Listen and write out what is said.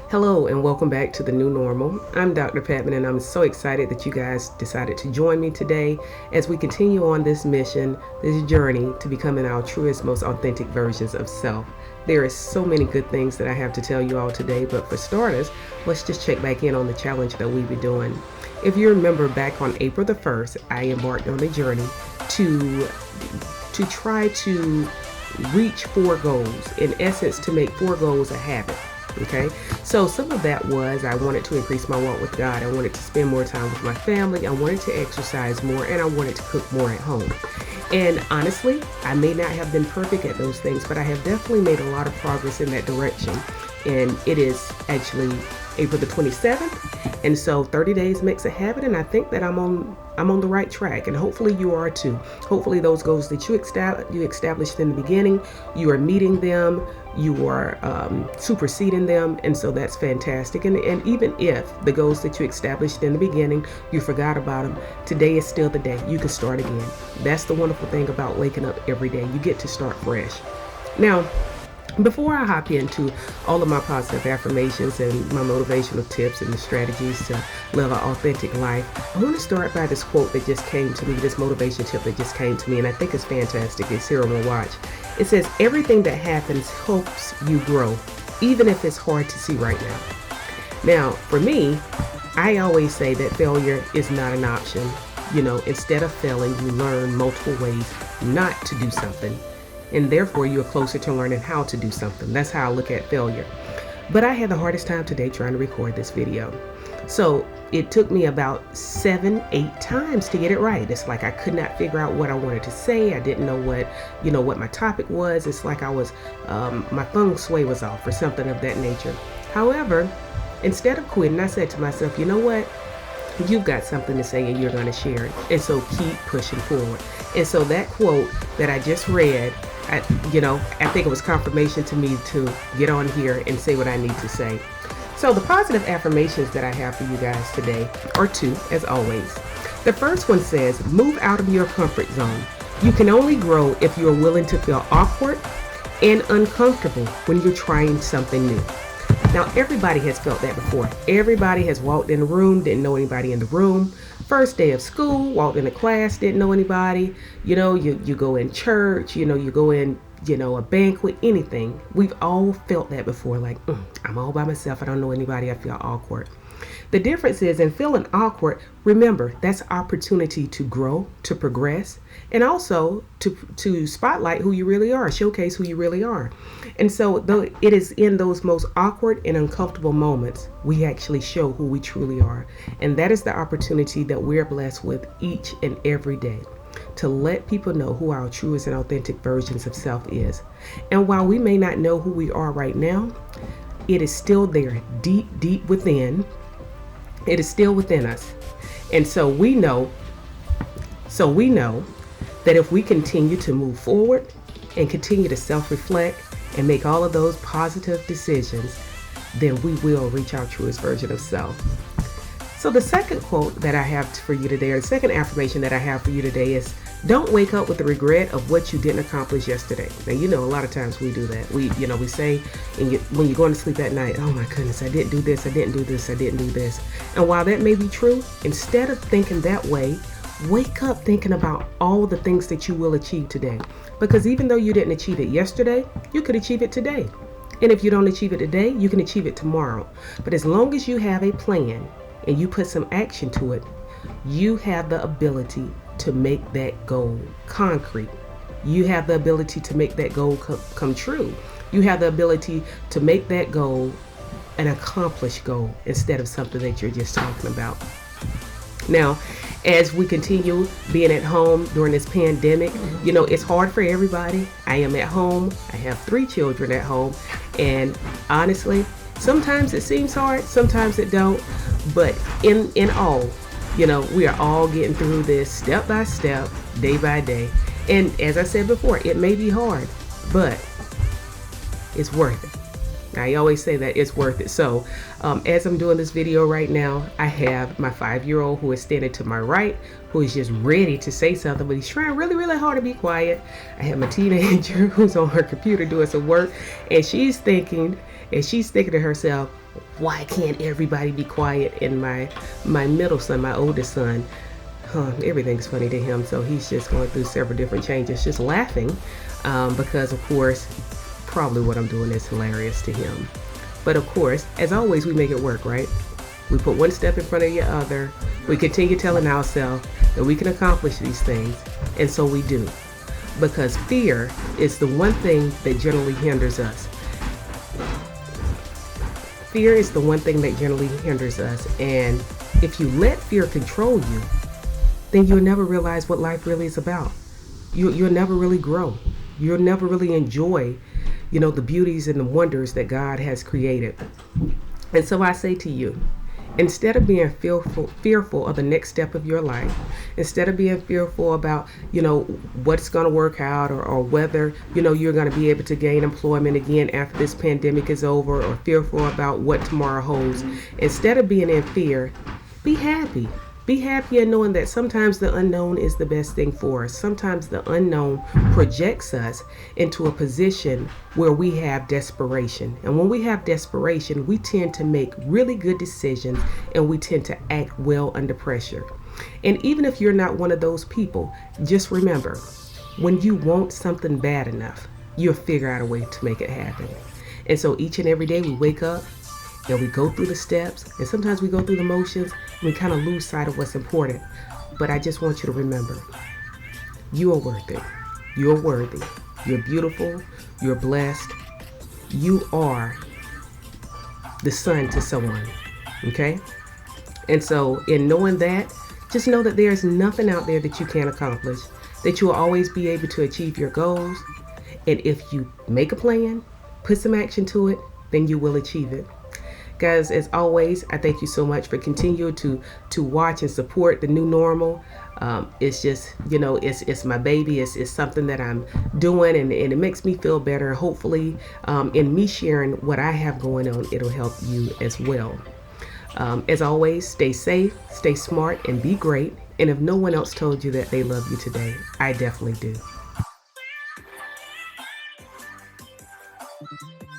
Hello and welcome back to the new normal. I'm Dr. Patman and I'm so excited that you guys decided to join me today as we continue on this mission, this journey to becoming our truest, most authentic versions of self. There are so many good things that I have to tell you all today, but for starters, let's just check back in on the challenge that we've been doing. If you remember back on April the 1st, I embarked on a journey to try to reach 4 goals. In essence, to make 4 goals a habit. Okay, so some of that was I wanted to increase my walk with God. I wanted to spend more time with my family. I wanted to exercise more, and I wanted to cook more at home. And honestly, I may not have been perfect at those things, but I have definitely made a lot of progress in that direction. And it is actually April the 27th, and so 30 days makes a habit, and I think that I'm on the right track, and hopefully you are too. Hopefully those goals that you established in the beginning, you are meeting them, you are superseding them, and so that's fantastic. And even if the goals that you established in the beginning, you forgot about them, today is still the day. You can start again. That's the wonderful thing about waking up every day. You get to start fresh. Now, before I hop into all of my positive affirmations and my motivational tips and the strategies to live an authentic life, I want to start by this quote that just came to me, this motivation tip that just came to me, and I think it's fantastic. It's here on my watch. It says, everything that happens helps you grow, even if it's hard to see right now. Now, for me, I always say that failure is not an option. You know, instead of failing, you learn multiple ways not to do something. And therefore you're closer to learning how to do something. That's how I look at failure. But I had the hardest time today trying to record this video. So it took me about 7-8 times to get it right. It's like I could not figure out what I wanted to say. I didn't know what my topic was. It's like I was, my feng shui was off or something of that nature. However, instead of quitting, I said to myself, you know what? You've got something to say and you're going to share it. And so keep pushing forward. And so that quote that I just read, I think it was confirmation to me to get on here and say what I need to say. So the positive affirmations that I have for you guys today are 2, as always. The first one says, move out of your comfort zone. You can only grow if you are willing to feel awkward and uncomfortable when you're trying something new. Now, everybody has felt that before. Everybody has walked in a room, didn't know anybody in the room. First day of school, walked into class, didn't know anybody. You go in church, you go in, a banquet, anything. We've all felt that before, like, I'm all by myself. I don't know anybody. I feel awkward. The difference is in feeling awkward, remember, that's opportunity to grow, to progress, and also to spotlight who you really are, showcase who you really are. And so though it is in those most awkward and uncomfortable moments, we actually show who we truly are. And that is the opportunity that we're blessed with each and every day, to let people know who our truest and authentic versions of self is. And while we may not know who we are right now, it is still there, deep, deep within. It is still within us. And so we know that if we continue to move forward and continue to self-reflect and make all of those positive decisions, then we will reach our truest version of self. So the second quote that I have for you today, or the second affirmation that I have for you today is, don't wake up with the regret of what you didn't accomplish yesterday. Now, a lot of times we do that. We say, when you're going to sleep at night, oh my goodness, I didn't do this, I didn't do this, I didn't do this. And while that may be true, instead of thinking that way, wake up thinking about all the things that you will achieve today. Because even though you didn't achieve it yesterday, you could achieve it today. And if you don't achieve it today, you can achieve it tomorrow. But as long as you have a plan and you put some action to it, you have the ability to make that goal concrete. You have the ability to make that goal come true. You have the ability to make that goal an accomplished goal instead of something that you're just talking about. Now, as we continue being at home during this pandemic, it's hard for everybody. I am at home. I have 3 children at home. And honestly, sometimes it seems hard, sometimes it don't. But in all, we are all getting through this step by step, day by day. And as I said before, it may be hard, but it's worth it. I always say that it's worth it. So as I'm doing this video right now, I have my 5-year-old who is standing to my right, who is just ready to say something, but he's trying really, really hard to be quiet. I have my teenager who's on her computer doing some work, and she's thinking to herself, why can't everybody be quiet? And my middle son, my oldest son, everything's funny to him. So he's just going through several different changes, just laughing because, of course, probably what I'm doing is hilarious to him. But of course, as always, we make it work, right? We put one step in front of the other. We continue telling ourselves that we can accomplish these things, and so we do. Because fear is the one thing that generally hinders us. Fear is the one thing that generally hinders us. And if you let fear control you, then you'll never realize what life really is about. You'll never really grow. You'll never really enjoy, the beauties and the wonders that God has created. And so I say to you, instead of being fearful of the next step of your life, instead of being fearful about, what's going to work out or whether, you're going to be able to gain employment again after this pandemic is over, or fearful about what tomorrow holds, instead of being in fear, be happy. Be happy in knowing that sometimes the unknown is the best thing for us. Sometimes the unknown projects us into a position where we have desperation. And when we have desperation, we tend to make really good decisions and we tend to act well under pressure. And even if you're not one of those people, just remember, when you want something bad enough, you'll figure out a way to make it happen. And so each and every day we wake up, and we go through the steps, and sometimes we go through the motions, and we kind of lose sight of what's important. But I just want you to remember, you are worth it. You're worthy. You're beautiful. You're blessed. You are the son to someone, okay? And so in knowing that, just know that there's nothing out there that you can't accomplish, that you will always be able to achieve your goals. And if you make a plan, put some action to it, then you will achieve it. Guys, as always, I thank you so much for continuing to watch and support the new normal. It's just, it's my baby. It's something that I'm doing, and it makes me feel better. Hopefully, in me sharing what I have going on, it'll help you as well. As always, stay safe, stay smart, and be great. And if no one else told you that they love you today, I definitely do.